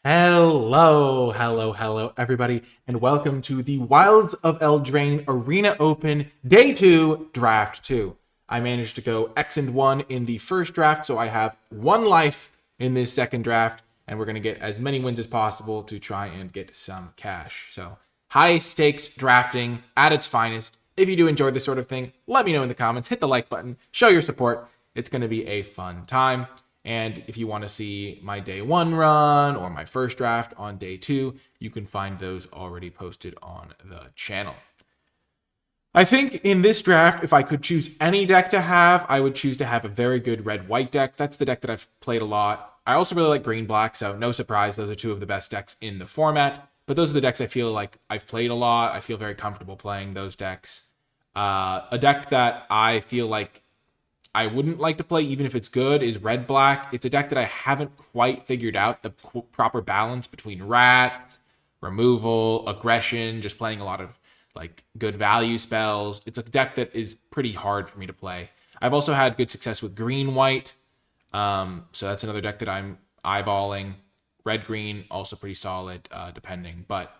Hello, everybody, and welcome to the Wilds of Eldraine Arena Open Day 2, Draft 2. I managed to go X and 1 in the first draft, so I have one life in this second draft, and we're going to get as many wins as possible to try and get some cash. So, high stakes drafting at its finest. If you do enjoy this sort of thing, let me know in the comments. Hit the like button, show your support. It's going to be a fun time. And if you want to see my day 1 run or my first draft on day 2, you can find those already posted on the channel. I think in this draft, if I could choose any deck to have, I would choose to have a very good red-white deck. That's the deck that I've played a lot. I also really like green-black, so no surprise, those are two of the best decks in the format. But those are the decks I feel like I've played a lot. I feel very comfortable playing those decks. A deck that I feel like I wouldn't like to play, even if it's good, is red-black. It's a deck that I haven't quite figured out the proper balance between rats, removal, aggression, just playing a lot of like good value spells. It's a deck that is pretty hard for me to play. I've also had good success with green-white, so that's another deck that I'm eyeballing. Red-green, also pretty solid, depending. But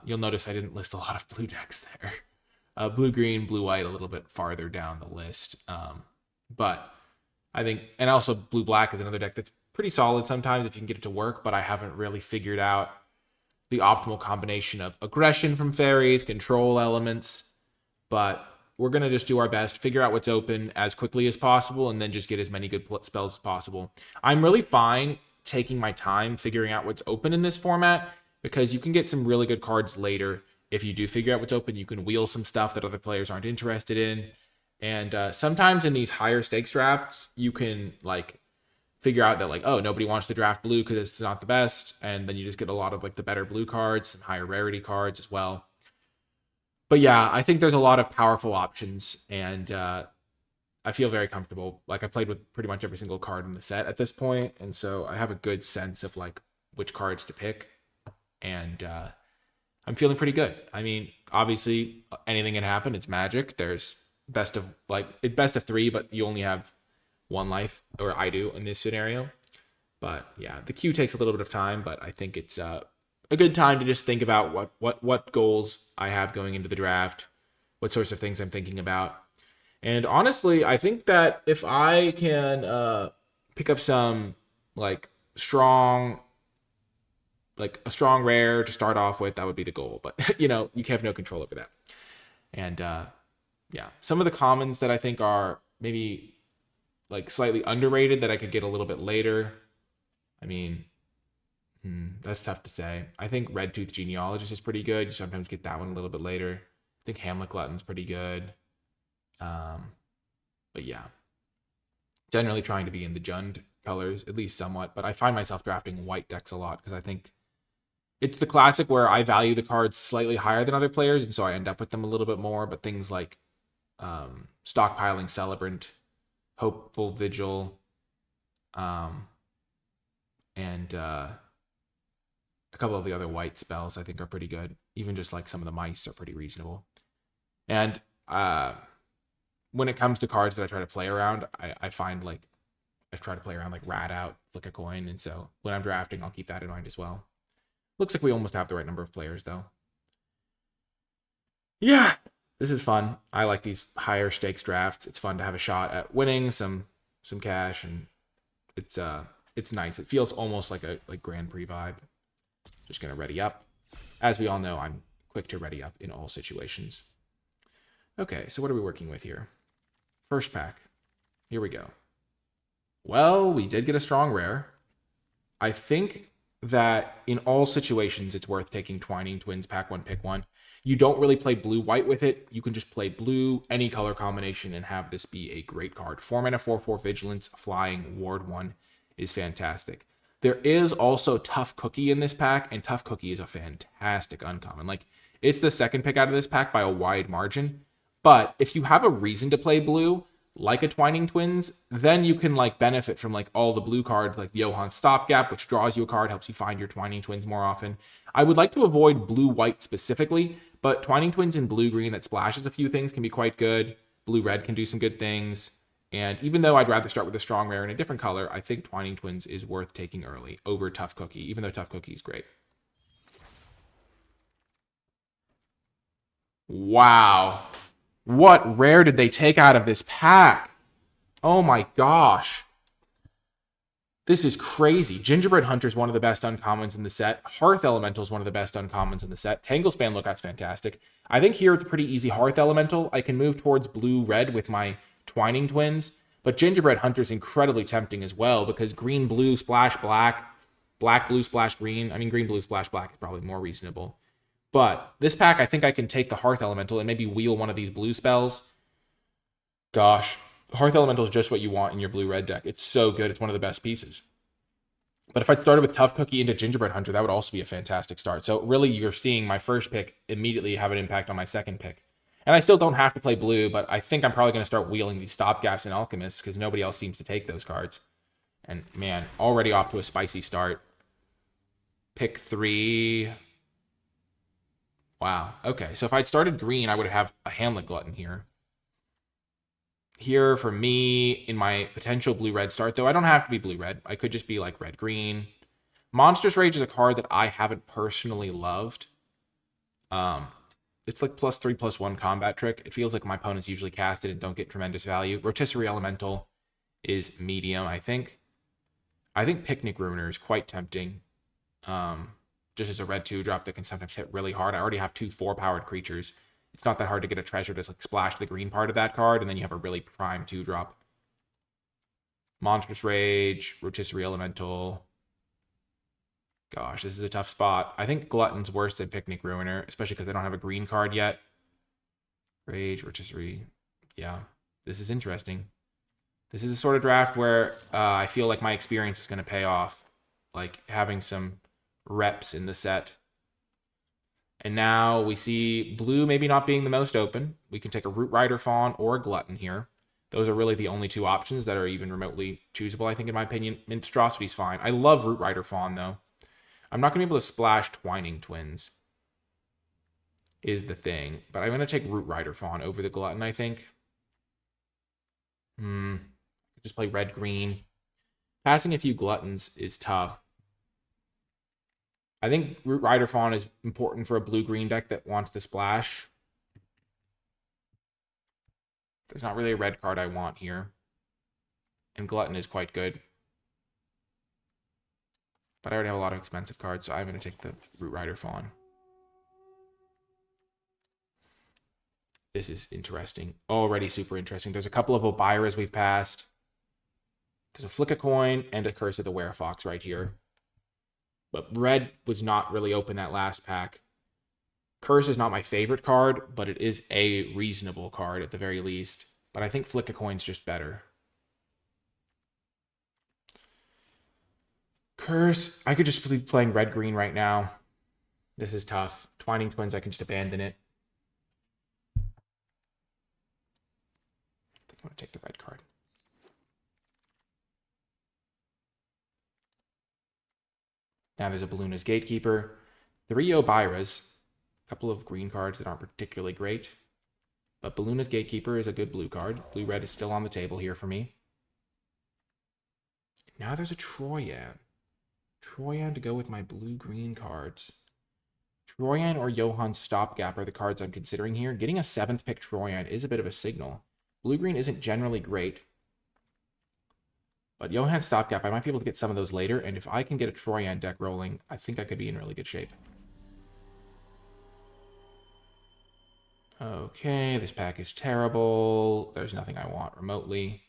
you'll notice I didn't list a lot of blue decks there. Blue-green, blue-white a little bit farther down the list. But I think, and also blue-black is another deck that's pretty solid sometimes if you can get it to work, but I haven't really figured out the optimal combination of aggression from fairies, control elements. But we're going to just do our best, figure out what's open as quickly as possible, and then just get as many good spells as possible. I'm really fine taking my time figuring out what's open in this format because you can get some really good cards later. If you do figure out what's open, you can wheel some stuff that other players aren't interested in. And sometimes in these higher stakes drafts, you can like figure out that like, oh, nobody wants to draft blue because it's not the best. And then you just get a lot of like the better blue cards, some higher rarity cards as well. But yeah, I think there's a lot of powerful options. And I feel very comfortable. Like I played with pretty much every single card in the set at this point. And so I have a good sense of like which cards to pick. And I'm feeling pretty good. I mean, obviously anything can happen. It's Magic. There's it's best of 3, but you only have one life, or I do in this scenario. But yeah, the queue takes a little bit of time, but I think it's a good time to just think about what goals I have going into the draft, what sorts of things I'm thinking about. And honestly, I think that if I can pick up some like a strong rare to start off with, that would be the goal. But you know, you have no control over that. And yeah, some of the commons that I think are maybe like slightly underrated that I could get a little bit later. I mean, that's tough to say. I think Red Tooth Genealogist is pretty good. You sometimes get that one a little bit later. I think Hamlet Glutton's pretty good. But yeah, generally trying to be in the Jund colors, at least somewhat. But I find myself drafting white decks a lot because I think it's the classic where I value the cards slightly higher than other players, and so I end up with them a little bit more. But things like Stockpiling Celebrant, Hopeful Vigil, and a couple of the other white spells I think are pretty good. Even just like some of the mice are pretty reasonable. And when it comes to cards that I try to play around, I find like I try to play around like Rat Out, Flick a Coin, and so when I'm drafting, I'll keep that in mind as well. Looks like we almost have the right number of players though. Yeah, this is fun. I like these higher stakes drafts. It's fun to have a shot at winning some cash, and it's nice. It feels almost like a Grand Prix vibe. Just gonna ready up. As we all know, I'm quick to ready up in all situations. Okay, so what are we working with here? First pack. Here we go. Well, we did get a strong rare. I think that in all situations, it's worth taking Twining Twins, pack 1, pick 1. You don't really play blue-white with it. You can just play blue, any color combination, and have this be a great card. 4 mana, 4/4 Vigilance, Flying, Ward 1 is fantastic. There is also Tough Cookie in this pack, and Tough Cookie is a fantastic uncommon. Like, it's the second pick out of this pack by a wide margin. But if you have a reason to play blue, like a Twining Twins, then you can like benefit from like all the blue cards, like Johan's Stopgap, which draws you a card, helps you find your Twining Twins more often. I would like to avoid blue-white specifically, but Twining Twins in blue-green that splashes a few things can be quite good. Blue-red can do some good things. And even though I'd rather start with a strong rare in a different color, I think Twining Twins is worth taking early over Tough Cookie, even though Tough Cookie is great. Wow. What rare did they take out of this pack? Oh my gosh. This is crazy. Gingerbread Hunter is one of the best uncommons in the set. Hearth Elemental is one of the best uncommons in the set. Tanglespan Lookout's fantastic. I think here it's pretty easy Hearth Elemental. I can move towards blue-red with my Twining Twins, but Gingerbread Hunter is incredibly tempting as well because green-blue splash black, black-blue splash green. I mean, green-blue splash black is probably more reasonable. But this pack, I think I can take the Hearth Elemental and maybe wheel one of these blue spells. Gosh. Hearth Elemental is just what you want in your blue-red deck. It's so good. It's one of the best pieces. But if I'd started with Tough Cookie into Gingerbread Hunter, that would also be a fantastic start. So really, you're seeing my first pick immediately have an impact on my second pick. And I still don't have to play blue, but I think I'm probably going to start wheeling these stopgaps in Alchemists because nobody else seems to take those cards. And man, already off to a spicy start. Pick 3. Wow. Okay, so if I'd started green, I would have a Hamlet Glutton here. Here for me, in my potential blue-red start, though I don't have to be blue-red. I could just be like red-green. Monstrous Rage is a card that I haven't personally loved. It's like +3/+1 combat trick. It feels like my opponents usually cast it and don't get tremendous value. Rotisserie Elemental is medium, I think. I think Picnic Ruiner is quite tempting. Just as a red 2-drop that can sometimes hit really hard. I already have 2 4-powered creatures. It's not that hard to get a treasure to like splash the green part of that card, and then you have a really prime 2-drop. Monstrous Rage, Rotisserie Elemental. Gosh, this is a tough spot. I think Glutton's worse than Picnic Ruiner, especially because they don't have a green card yet. Rage, Rotisserie. Yeah, this is interesting. This is the sort of draft where I feel like my experience is going to pay off. Like having some reps in the set. And now we see blue maybe not being the most open. We can take a Root Rider Fawn or a Glutton here. Those are really the only 2 options that are even remotely choosable, I think, in my opinion. Monstrosity's fine. I love Root Rider Fawn, though. I'm not going to be able to splash Twining Twins, is the thing. But I'm going to take Root Rider Fawn over the Glutton, I think. Just play red-green. Passing a few Gluttons is tough. I think Root Rider Fawn is important for a blue-green deck that wants to splash. There's not really a red card I want here. And Glutton is quite good. But I already have a lot of expensive cards, so I'm going to take the Root Rider Fawn. This is interesting. Already super interesting. There's a couple of Obiras we've passed. There's a Flick a Coin and a Curse of the Werefox right here. But red was not really open that last pack. Curse is not my favorite card, but it is a reasonable card at the very least. But I think Flick a Coin's just better. Curse, I could just be playing red-green right now. This is tough. Twining Twins, I can just abandon it. I think I'm going to take the red card. Now there's a Balluna's Gatekeeper, 3 Obiras, a couple of green cards that aren't particularly great. But Balluna's Gatekeeper is a good blue card. Blue-red is still on the table here for me. Now there's a Troyan. Troyan to go with my blue-green cards. Troyan or Johan's Stopgap are the cards I'm considering here. Getting a 7th pick Troyan is a bit of a signal. Blue-green isn't generally great. But Johan's Stopgap, I might be able to get some of those later, and if I can get a Troyan deck rolling, I think I could be in really good shape. Okay, this pack is terrible. There's nothing I want remotely.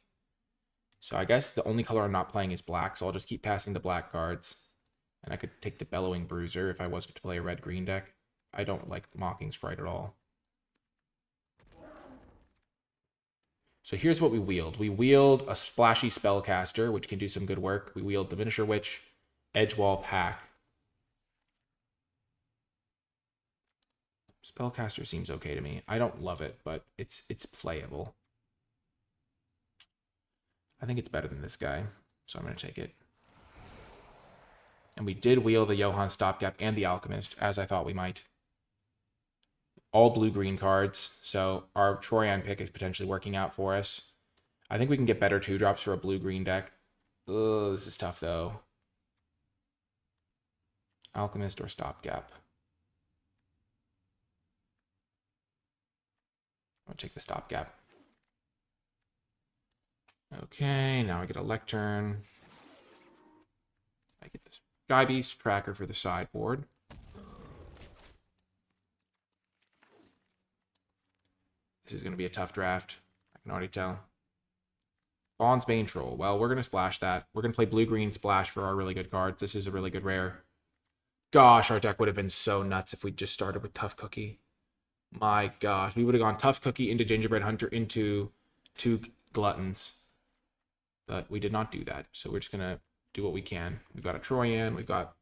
So I guess the only color I'm not playing is black, so I'll just keep passing the black cards. And I could take the Bellowing Bruiser if I was to play a red-green deck. I don't like Mocking Sprite at all. So here's what we wield. We wield a Splashy Spellcaster, which can do some good work. We wield Diminisher Witch, Edgewall Pack. Spellcaster seems okay to me. I don't love it, but it's playable. I think it's better than this guy, so I'm going to take it. And we did wield the Johann Stopgap and the Alchemist, as I thought we might. All blue-green cards, so our Troyan pick is potentially working out for us. I think we can get better 2-drops for a blue-green deck. Ugh, this is tough, though. Alchemist or Stopgap. I'll take the Stopgap. Okay, now I get a Lectern. I get this Sky Beast Tracker for the sideboard. This is going to be a tough draft. I can already tell. Fawn's Bane Troll. Well, we're going to splash that. We're going to play blue-green splash for our really good cards. This is a really good rare. Gosh, our deck would have been so nuts if we just started with Tough Cookie. My gosh, we would have gone Tough Cookie into Gingerbread Hunter into 2 Gluttons. But we did not do that, so we're just going to do what we can. We've got a Troyan. We've got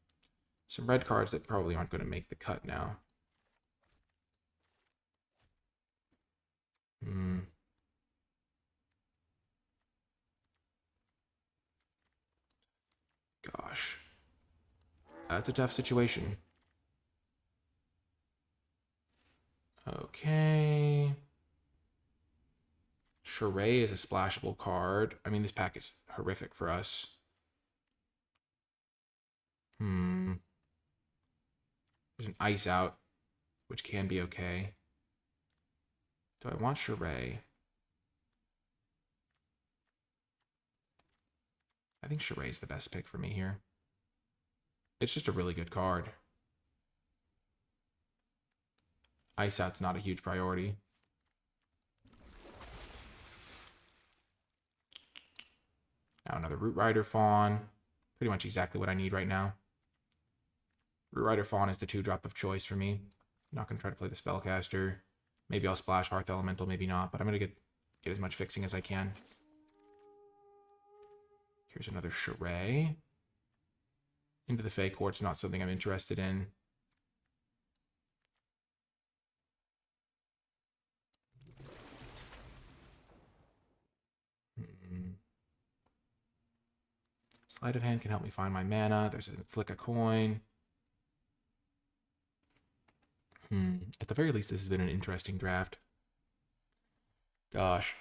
some red cards that probably aren't going to make the cut now. Gosh. That's a tough situation. Okay. Charade is a splashable card. I mean, this pack is horrific for us. There's an Ice Out, which can be okay. Do I want Charade? I think Charade's the best pick for me here. It's just a really good card. Ice Out's not a huge priority. Now another Root Rider Fawn. Pretty much exactly what I need right now. Root Rider Fawn is the 2-drop of choice for me. I'm not going to try to play the Spellcaster. Maybe I'll splash Hearth Elemental, maybe not. But I'm going to get as much fixing as I can. Here's another Charade. Into the Fey Court's not something I'm interested in. Sleight of Hand can help me find my mana. There's a Flick a Coin. At the very least, this has been an interesting draft. Gosh.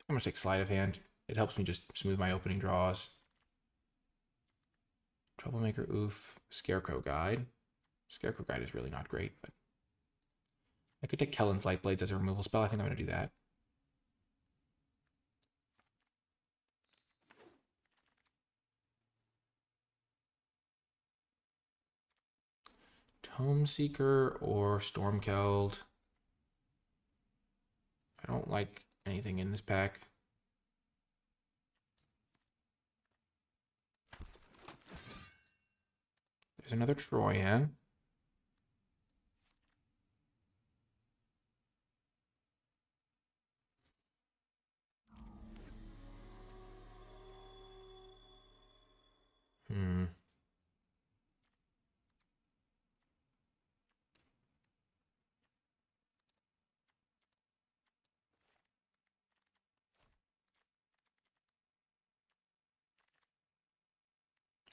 I'm going to take Sleight of Hand. It helps me just smooth my opening draws. Troublemaker, oof. Scarecrow Guide. Scarecrow Guide is really not great, but I could take Kellen's Light Blades as a removal spell. I think I'm going to do that. Tome Seeker or Stormkeld. I don't like anything in this pack. There's another Troyan.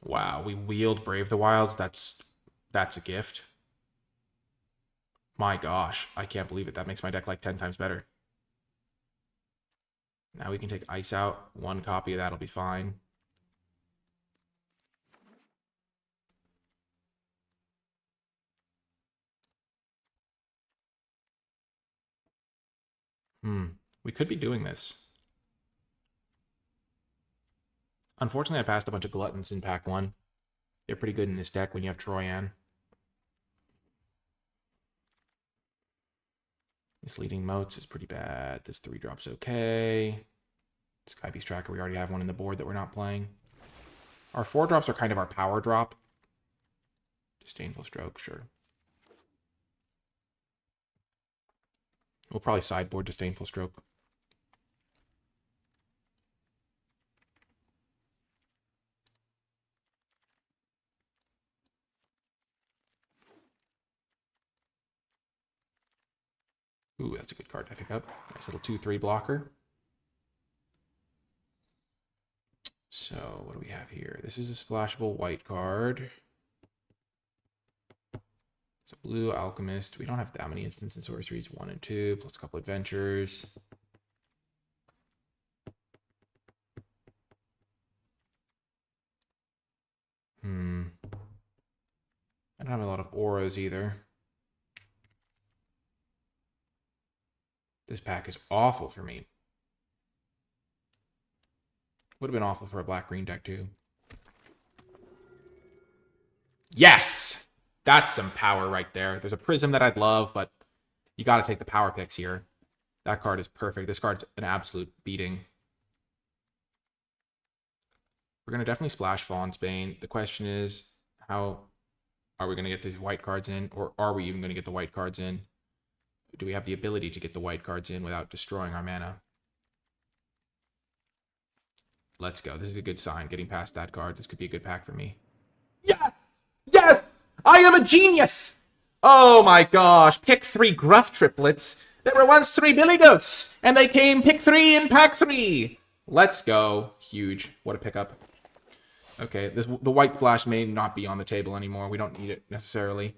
Wow, we wheeled Brave the Wilds. That's a gift. My gosh, I can't believe it. That makes my deck like 10 times better. Now we can take Ice Out. 1 copy of that'll be fine. We could be doing this. Unfortunately, I passed a bunch of Gluttons in pack 1. They're pretty good in this deck when you have Troyan. Misleading Motes is pretty bad. This 3-drop's okay. Sky Beast Tracker, we already have one in the board that we're not playing. Our 4-drops are kind of our power drop. Disdainful Stroke, sure. We'll probably sideboard Disdainful Stroke. Ooh, that's a good card to pick up. Nice little 2/3 blocker. So what do we have here? This is a splashable white card. So blue alchemist. We don't have that many instants and sorceries. 1 and 2 plus a couple adventures. I don't have a lot of auras either. This pack is awful for me. Would have been awful for a black-green deck too. Yes! That's some power right there. There's a prism that I'd love, but you got to take the power picks here. That card is perfect. This card's an absolute beating. We're going to definitely splash Fawn's Bane. The question is, how are we going to get these white cards in? Or are we even going to get the white cards in? Do we have the ability to get the white cards in without destroying our mana? Let's go. This is a good sign. Getting past that card. This could be a good pack for me. Yes! Yes! I am a genius! Oh my gosh. Pick 3 gruff triplets. There were once 3 billy goats, and they came pick 3 in pack 3. Let's go. Huge. What a pickup. Okay, the white flash may not be on the table anymore. We don't need it necessarily.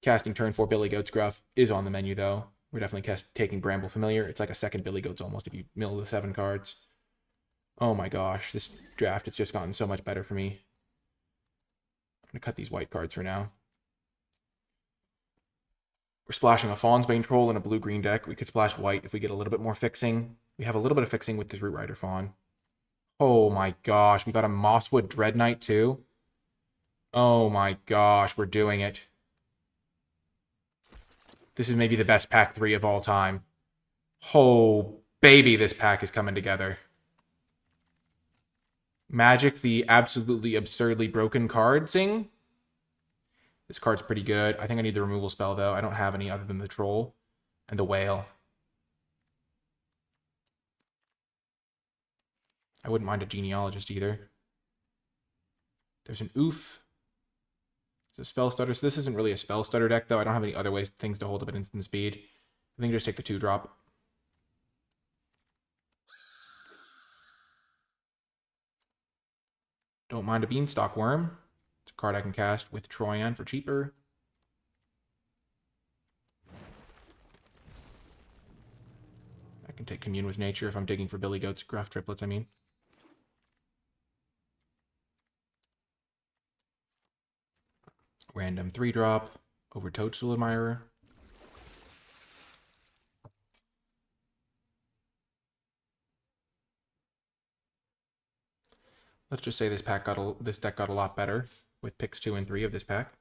Casting turn 4 Billy Goats Gruff is on the menu, though. We're definitely taking Bramble Familiar. It's like a second Billy Goats almost if you mill the 7 cards. Oh my gosh, this draft has just gotten so much better for me. I'm going to cut these white cards for now. We're splashing a Fawn's Bane Troll in a blue-green deck. We could splash white if we get a little bit more fixing. We have a little bit of fixing with this Root Rider Fawn. Oh my gosh, we got a Mosswood Dread Knight too. Oh my gosh, we're doing it. This is maybe the best pack 3 of all time. Oh, baby, this pack is coming together. Magic, the absolutely absurdly broken card, Zing. This card's pretty good. I think I need the removal spell, though. I don't have any other than the Troll and the Whale. I wouldn't mind a Genealogist either. There's an Oof. It's a Spell Stutter. So this isn't really a Spell Stutter deck, though. I don't have any other things to hold up at instant speed. I think just take the 2-drop. Don't mind a Beanstalk Worm. It's a card I can cast with Troyan for cheaper. I can take Commune with Nature if I'm digging for Billy Goats, Gruff triplets, I mean. Random 3-drop over Toadstool Admirer. Let's just say this deck got a lot better with picks 2 and 3 of this pack.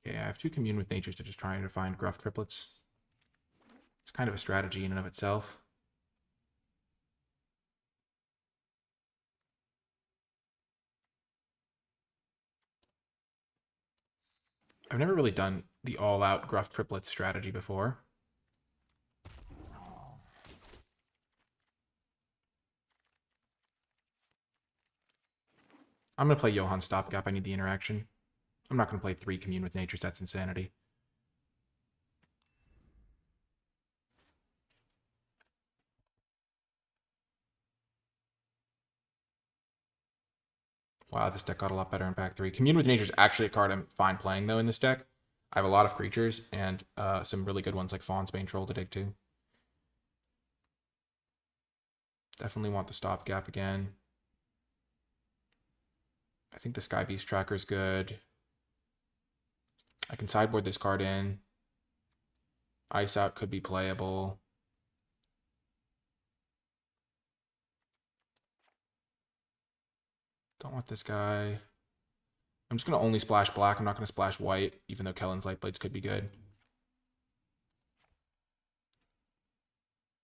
Okay, I have 2 Commune with Natures to just try to find Gruff triplets. It's kind of a strategy in and of itself. I've never really done the all-out Gruff triplet strategy before. I'm going to play Johann Stopgap. I need the interaction. I'm not going to play 3 Commune with Natures. That's insanity. Wow, this deck got a lot better in pack 3. Commune with Nature is actually a card I'm fine playing, though, in this deck. I have a lot of creatures and some really good ones like Fawn's Bane Troll to dig too. Definitely want the Stopgap again. I think the Sky Beast Tracker is good. I can sideboard this card in. Ice Out could be playable. Don't want this guy. I'm just going to only splash black. I'm not going to splash white, even though Kellen's Lightblades could be good.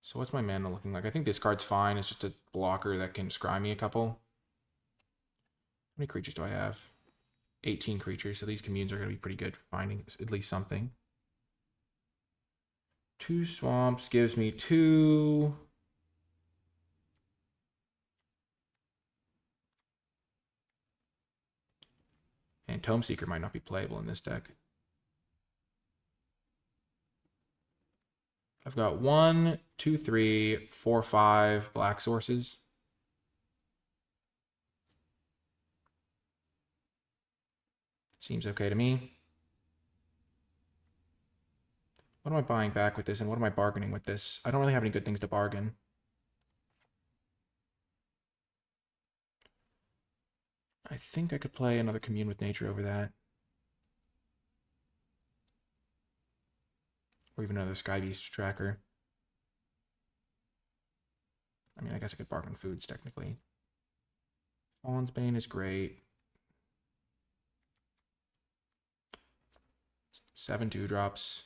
So what's my mana looking like? I think this card's fine. It's just a blocker that can scry me a couple. How many creatures do I have? 18 creatures, so these communes are going to be pretty good for finding at least something. 2 swamps gives me 2 And Tome Seeker might not be playable in this deck. I've got 1, 2, 3, 4, 5 black sources. Seems okay to me. What am I buying back with this, and what am I bargaining with this? I don't really have any good things to bargain. I think I could play another Commune with Nature over that. Or even another Sky Beast Tracker. I mean, I guess I could bargain foods, technically. Fallen's Bane is great. 7 2-drops.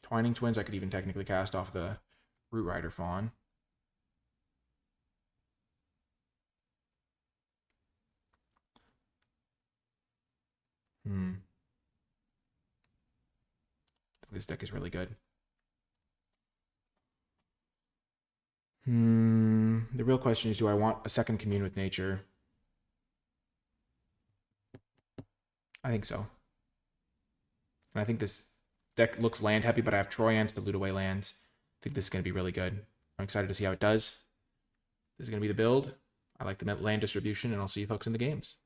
Twining Twins I could even technically cast off the Root Rider Fawn. This deck is really good. The real question is, do I want a second Commune with Nature? I think so. And I think this deck looks land heavy, but I have Troyans to loot away lands. I think this is going to be really good. I'm excited to see how it does. This is going to be the build. I like the land distribution, and I'll see you folks in the games.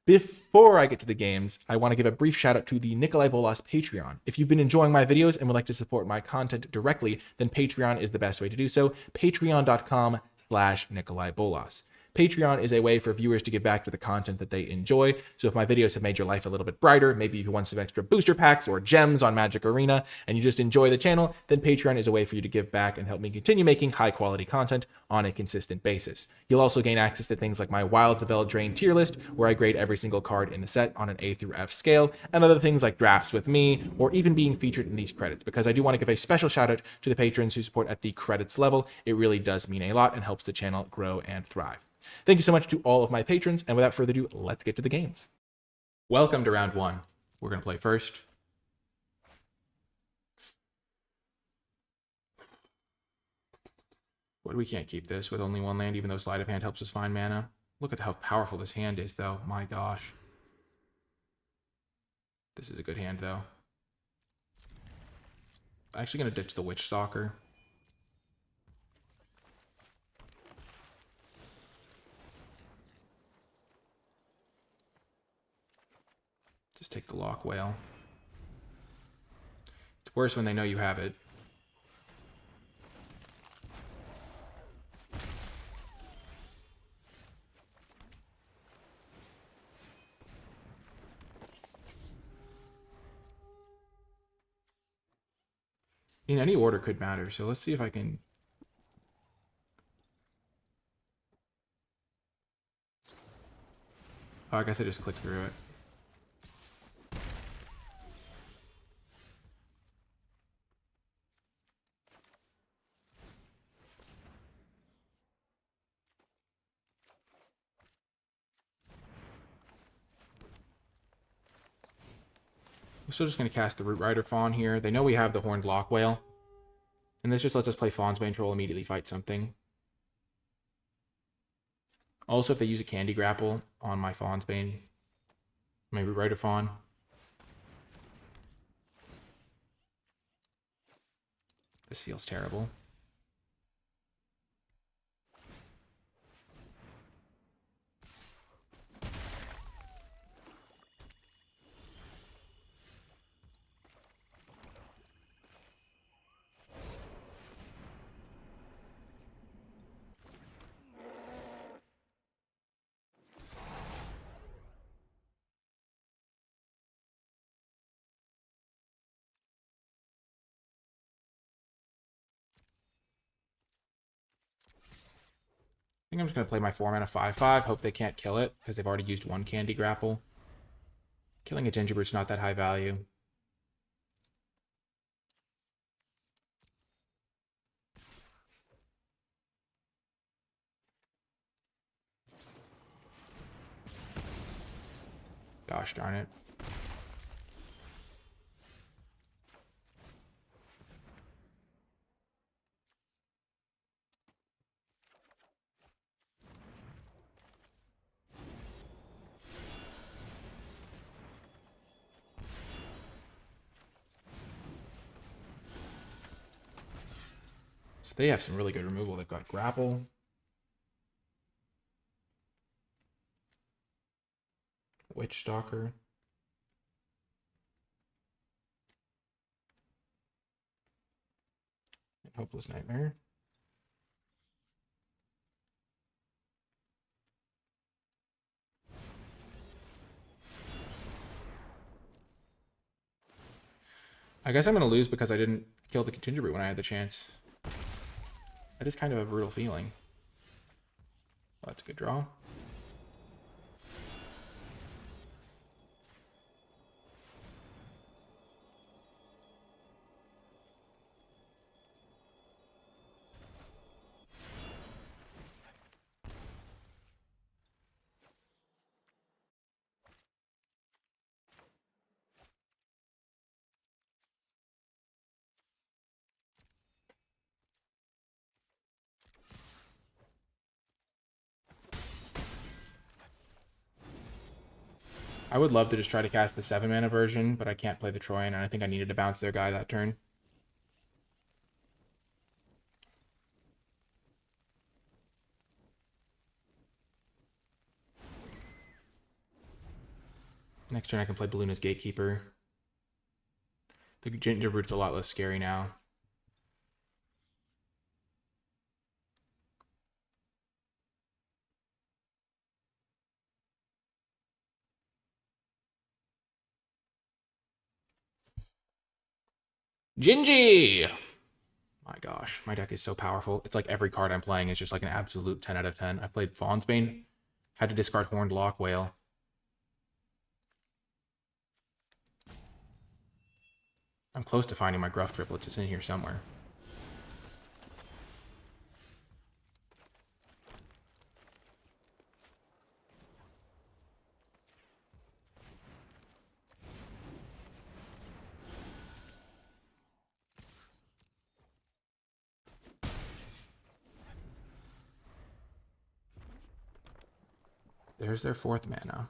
Before I get to the games, I want to give a brief shout out to the NicolaiBolas Patreon. If you've been enjoying my videos and would like to support my content directly, then Patreon is the best way to do so. Patreon.com/NicolaiBolas. Patreon is a way for viewers to give back to the content that they enjoy. So if my videos have made your life a little bit brighter, maybe if you want some extra booster packs or gems on Magic Arena, and you just enjoy the channel, then Patreon is a way for you to give back and help me continue making high quality content on a consistent basis. You'll also gain access to things like my Wilds of Eldraine tier list, where I grade every single card in the set on an A through F scale, and other things like drafts with me, or even being featured in these credits, because I do want to give a special shout out to the patrons who support at the credits level. It really does mean a lot and helps the channel grow and thrive. Thank you so much to all of my patrons, and without further ado, let's get to the games. Welcome to round 1. We're going to play first. But we can't keep this with only 1 land, even though Sleight of Hand helps us find mana. Look at how powerful this hand is, though. My gosh. This is a good hand, though. I'm actually going to ditch the Witch Stalker. Just take the Lock Whale. It's worse when they know you have it. In any order could matter, so let's see if I can... Oh, I guess I just clicked through it. I'm still just going to cast the Root Rider Fawn here. They know we have the Horned Lock Whale. And this just lets us play Fawn's Bane Troll, immediately fight something. Also, if they use a Candy Grapple on my Fawn's Bane, my Root Rider Fawn. This feels terrible. I think I'm just going to play my 4-mana 5/5, hope they can't kill it, because they've already used 1 Candy Grapple. Killing a Gingerbird's not that high value. Gosh darn it. So they have some really good removal. They've got Grapple. Witch Stalker. And Hopeless Nightmare. I guess I'm going to lose because I didn't kill the Contingent Brute when I had the chance. That is kind of a brutal feeling. Oh, that's a good draw. I would love to just try to cast the 7-mana version, but I can't play the Troyan, and I think I needed to bounce their guy that turn. Next turn I can play Balluna's Gatekeeper. The Ginger Brute's a lot less scary now. Gingy! My gosh, my deck is so powerful. It's like every card I'm playing is just like an absolute 10 out of 10. I played Fawn's Bane, had to discard Horned Lock Whale. I'm close to finding my Gruff Triplets. It's in here somewhere. There's their 4th mana.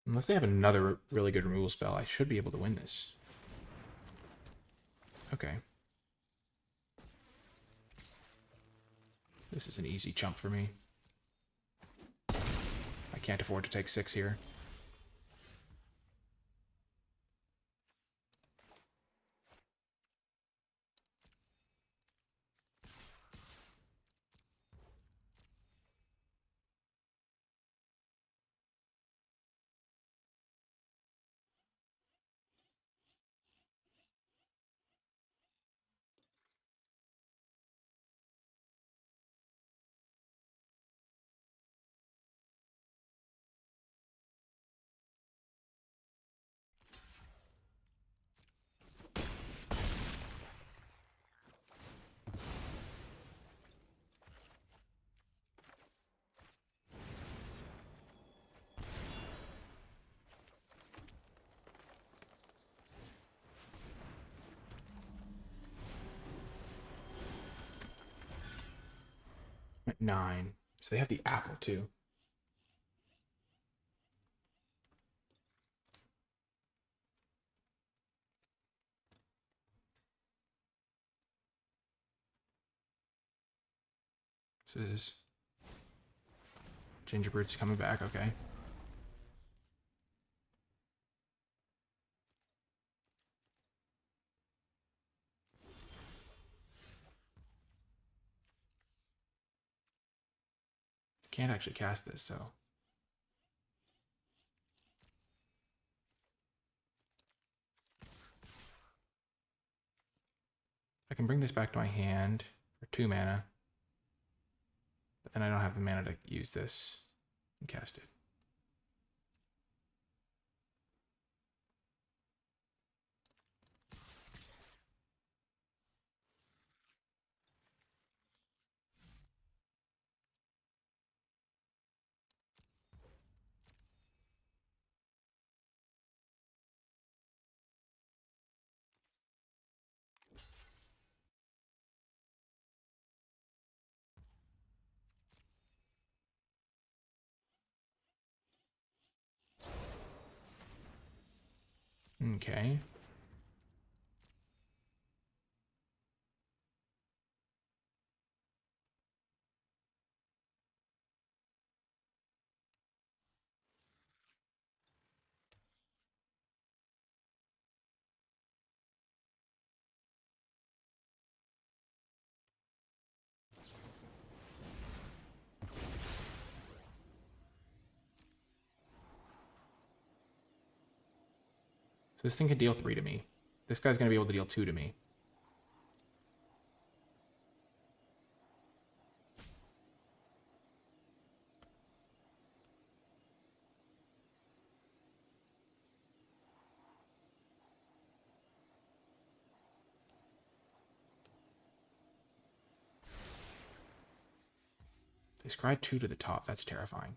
Unless they have another really good removal spell, I should be able to win this. Okay. This is an easy chump for me. I can't afford to take 6 here. At 9. So they have the apple too. So this Gingerbird's coming back, okay. Can't actually cast this, so. I can bring this back to my hand for 2 mana. But then I don't have the mana to use this and cast it. Okay. So this thing can deal 3 to me. This guy's going to be able to deal 2 to me. They scry 2 to the top. That's terrifying.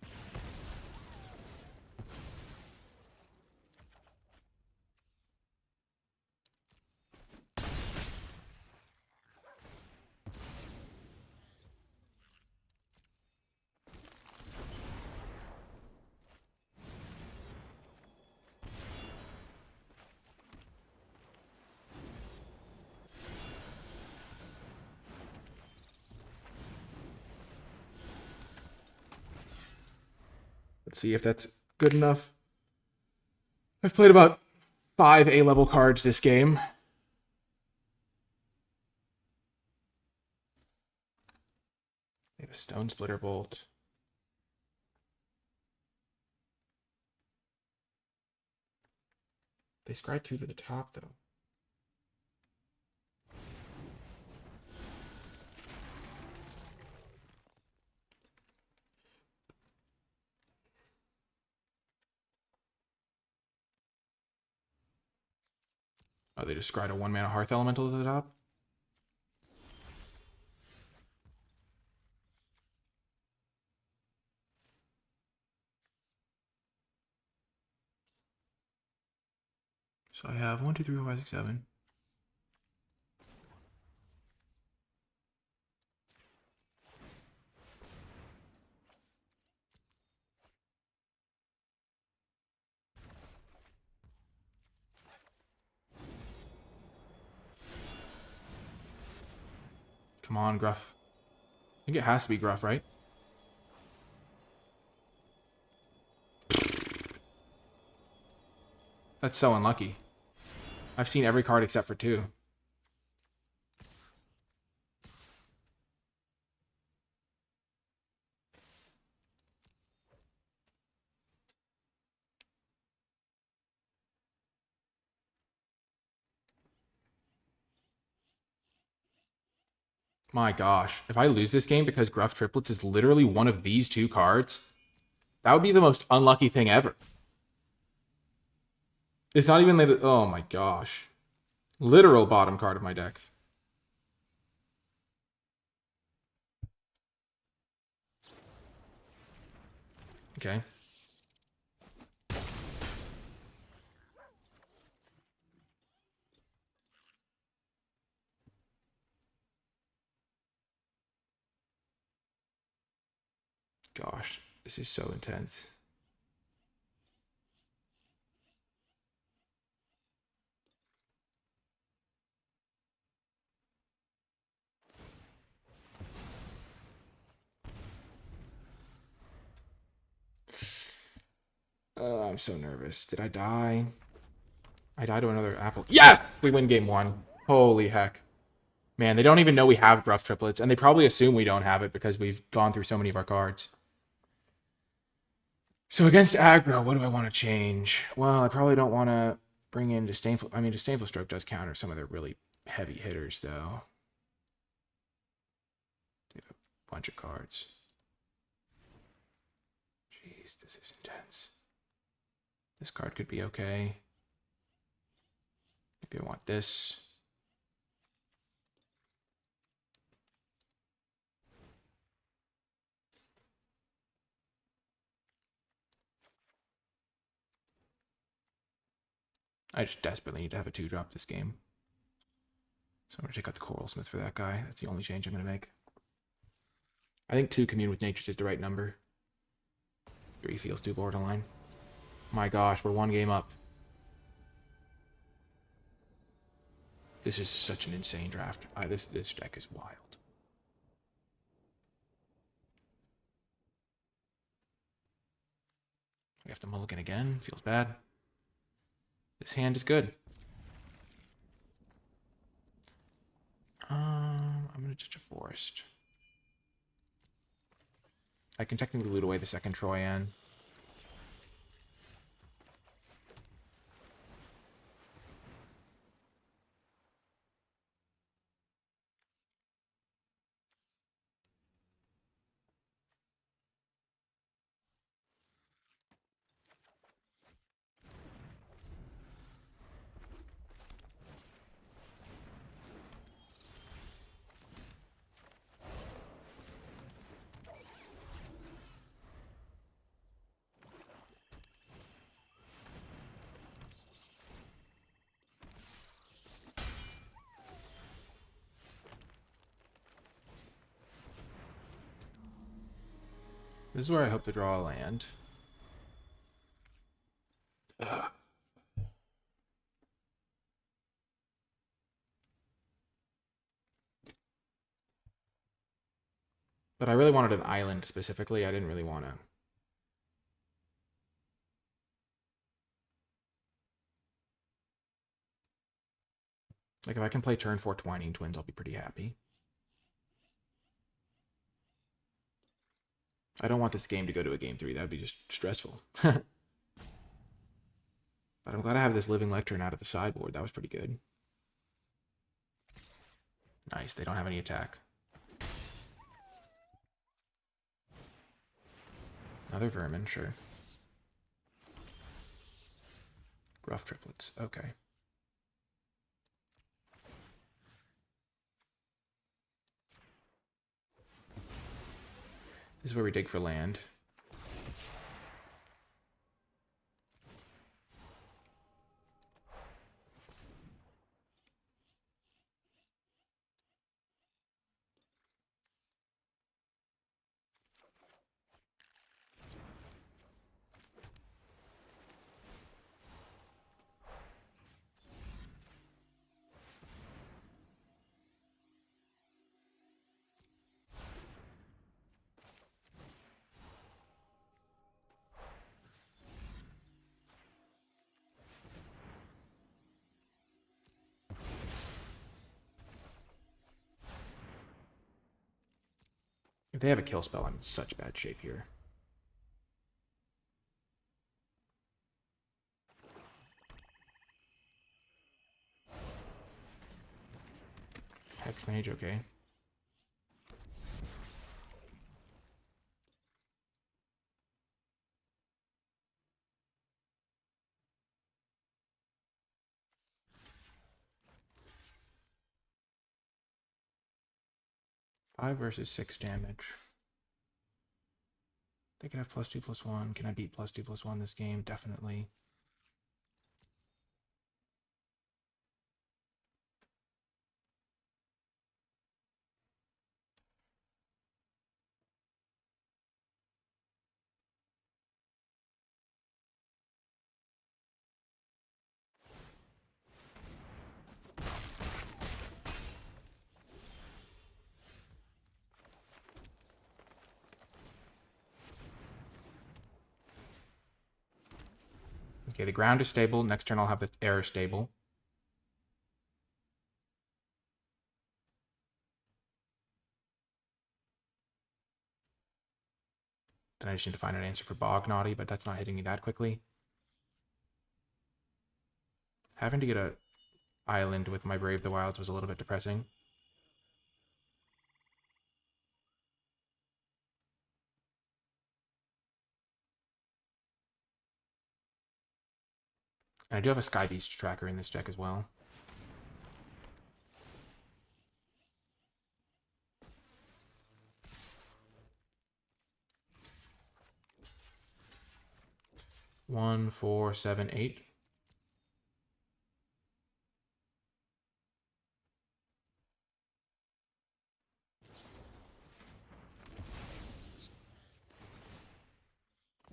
Let's see if that's good enough. I've played about 5 A-level cards this game. They have a Stone Splitter Bolt. They scry 2 to the top, though. Oh, they just scryed a 1-mana Hearth Elemental to the top? So I have 1, 2, 3, 4, 5, 6, 7. Come on, Gruff. I think it has to be Gruff, right? That's so unlucky. I've seen every card except for 2. My gosh. If I lose this game because Gruff Triplets is literally one of these 2 cards, that would be the most unlucky thing ever. It's not even that... Oh my gosh. Literal bottom card of my deck. Okay. Gosh, this is so intense. I'm so nervous. Did I die? I died to another apple. Yes! We win game 1. Holy heck. Man, they don't even know we have Gruff Triplets, and they probably assume we don't have it because we've gone through so many of our cards. So against aggro, what do I want to change? Well, I probably don't want to bring in Disdainful... I mean, Disdainful Stroke does counter some of their really heavy hitters, though. They have a bunch of cards. Jeez, this is intense. This card could be okay. Maybe I want this. I just desperately need to have a 2-drop this game. So I'm going to take out the Coral Smith for that guy. That's the only change I'm going to make. I think 2 Commune with Nature is the right number. 3 feels too borderline. My gosh, we're 1 game up. This is such an insane draft. This deck is wild. We have to mulligan again. Feels bad. This hand is good. I'm gonna ditch a forest. I can technically loot away the second Troyan. This is where I hope to draw a land. Ugh. But I really wanted an island specifically. I didn't really want to. Like, if I can play turn 4 Twining Twins, I'll be pretty happy. I don't want this game to go to a game 3. That would be just stressful. But I'm glad I have this Living Lectern out of the sideboard. That was pretty good. Nice. They don't have any attack. Another Vermin, sure. Gruff Triplets. Okay. This is where we dig for land. If they have a kill spell, I'm in such bad shape here. Hex Mage, okay. Five versus 6 damage. They could have +2/+1. Can I beat +2/+1 this game? Definitely. Okay, the ground is stable. Next turn I'll have the air stable. Then I just need to find an answer for Bog Naughty, but that's not hitting me that quickly. Having to get a island with my Brave the Wilds was a little bit depressing. And I do have a Sky Beast tracker in this deck as well. One, 4, 7, 8.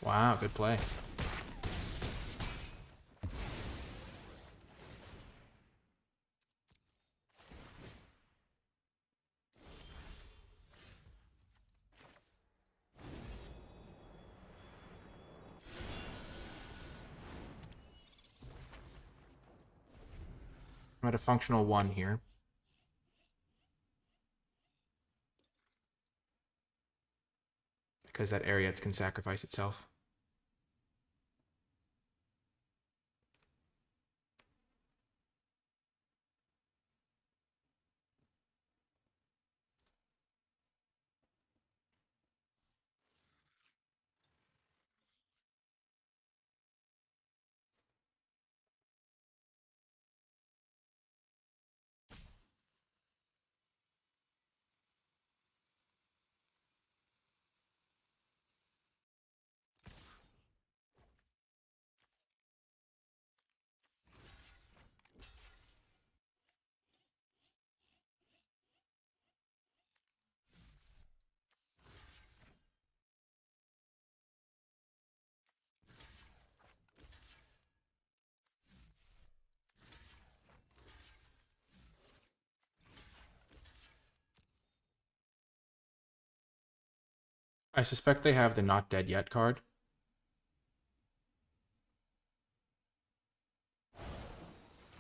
Wow, good play. at a functional 1 here. Because that area can sacrifice itself. I suspect they have the Not Dead Yet card.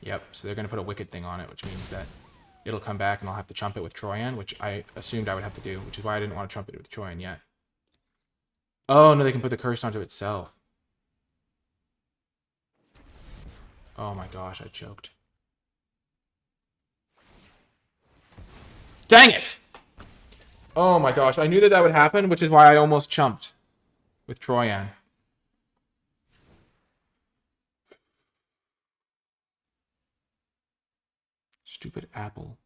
Yep, so they're going to put a Wicked thing on it, which means that it'll come back and I'll have to chump it with Troyan, which I assumed I would have to do, which is why I didn't want to chump it with Troyan yet. Oh, no, they can put the Curse onto itself. Oh my gosh, I choked. Dang it! Oh my gosh, I knew that would happen, which is why I almost chumped with Troyan. Stupid apple.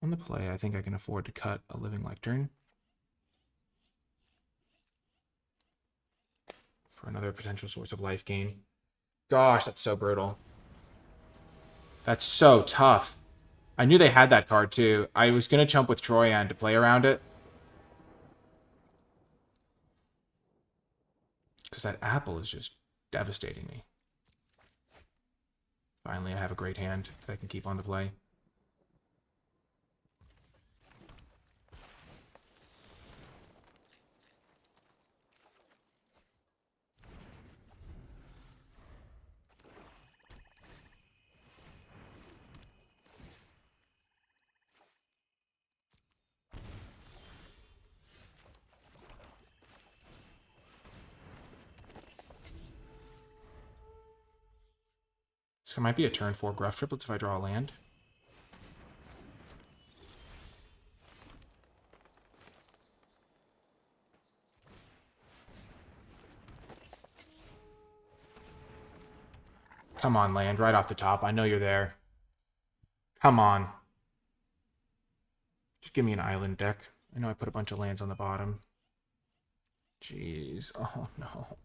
On the play, I think I can afford to cut a Living Lectern for another potential source of life gain. Gosh, that's so brutal. That's so tough. I knew they had that card too. I was going to chump with Troyan to play around it. Because that apple is just devastating me. Finally, I have a great hand that I can keep on the play. This might be a turn 4 Gruff Triplets if I draw a land. Come on, land, right off the top. I know you're there. Come on. Just give me an island deck. I know I put a bunch of lands on the bottom. Jeez. Oh, no.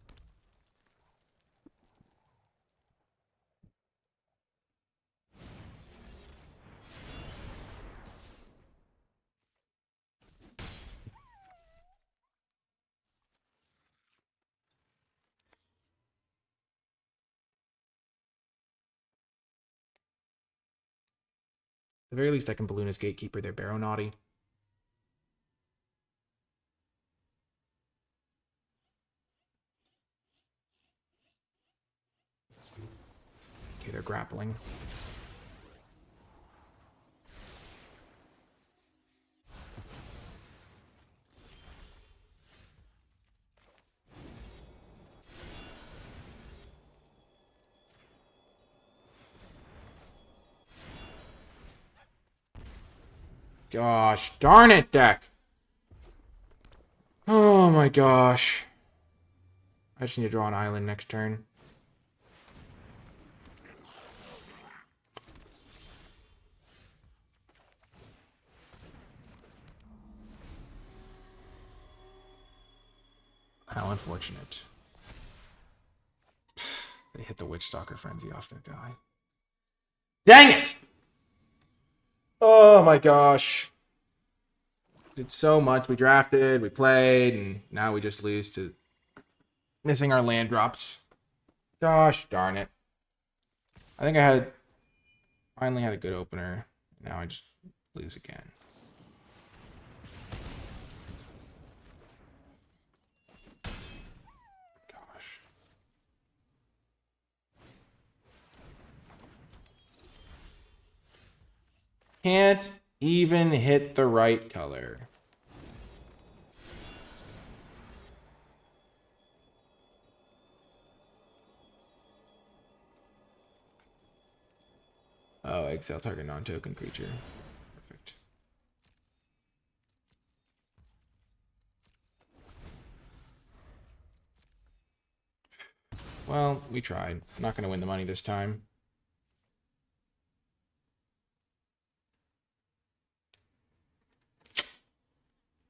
At the very least, I can Balloonist Gatekeeper their Barrow Naughty. Okay, they're grappling. Gosh, darn it, deck. Oh my gosh. I just need to draw an island next turn. How unfortunate. They hit the Witchstalker Frenzy off their guy. Dang it! Oh my gosh. Did so much. We drafted, we played, and now we just lose to missing our land drops. Gosh darn it. I think I finally had a good opener. Now I just lose again. Gosh. Can't even hit the right color. Oh, exile target non-token creature. Perfect. Well, we tried. I'm not going to win the money this time.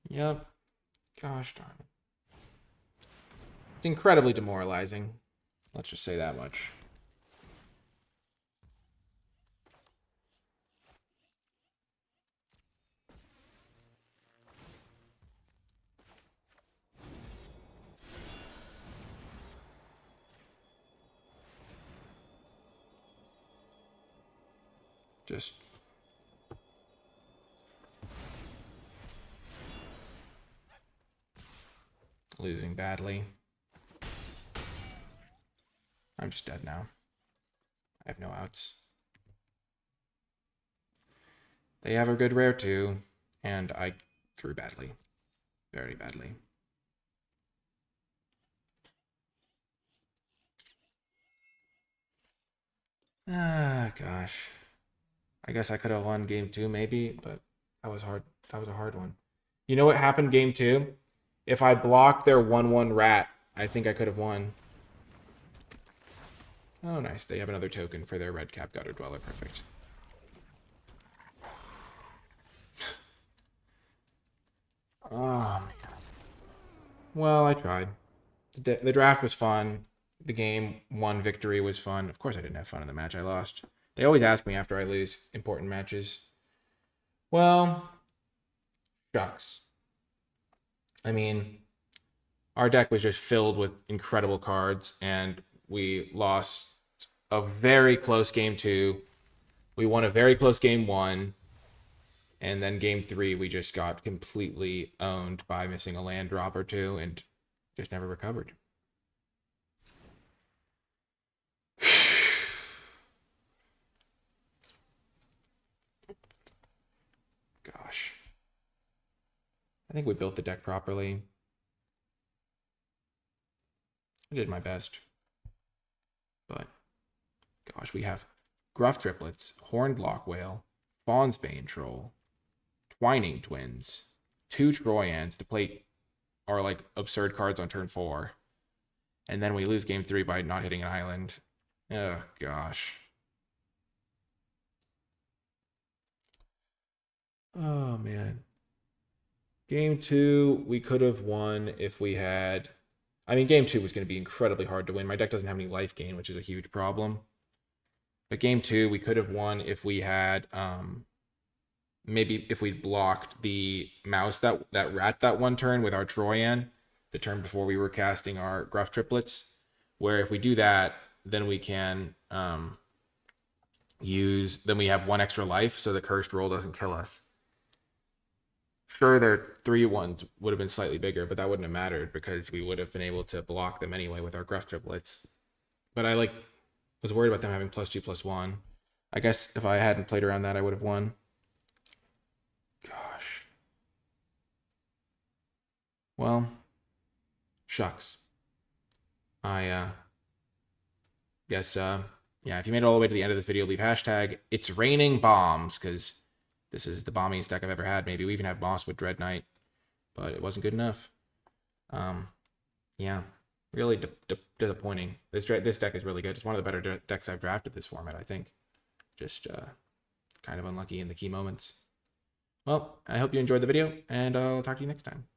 Yep. Gosh darn it. It's incredibly demoralizing. Let's just say that much. Just losing badly. I'm just dead now. I have no outs. They have a good rare too, and I drew badly. Very badly. Ah, gosh. I guess I could have won game 2 maybe, but that was hard. That was a hard one. You know what happened game 2? If I blocked their 1/1 rat, I think I could have won. Oh, nice. They have another token for their red cap gutter dweller. Perfect. Oh, man. Well, I tried. The draft was fun. The game 1 victory was fun. Of course I didn't have fun in the match I lost. They always ask me after I lose important matches. Well, shucks. I mean, our deck was just filled with incredible cards, and we lost a very close game 2. We won a very close game 1. And then game 3, we just got completely owned by missing a land drop or 2 and just never recovered. Gosh. I think we built the deck properly. I did my best. But, gosh, we have Gruff Triplets, Horned Lock Whale, Fawn's Bane Troll, Twining Twins, 2 Troyans to play our like absurd cards on turn 4. And then we lose game 3 by not hitting an island. Oh, gosh. Oh, man. Game 2, we could have won if we had... I mean, game 2 was going to be incredibly hard to win. My deck doesn't have any life gain, which is a huge problem. But game 2, we could have won if we had... maybe if we blocked the mouse that rat that one turn with our Troyan, the turn before we were casting our Gruff Triplets, where if we do that, then we can then we have 1 extra life, so the cursed roll doesn't kill us. Sure, their 3/1s would have been slightly bigger, but that wouldn't have mattered because we would have been able to block them anyway with our Gruff Triplets. But I was worried about them having +2/+1. I guess if I hadn't played around that, I would have won. Gosh. Well, shucks. I guess yeah, if you made it all the way to the end of this video, leave hashtag it's raining bombs, because this is the bombiest deck I've ever had. Maybe we even had Moss with Dread Knight, but it wasn't good enough. Yeah, really disappointing. This deck is really good. It's one of the better decks I've drafted this format, I think. Just kind of unlucky in the key moments. Well, I hope you enjoyed the video, and I'll talk to you next time.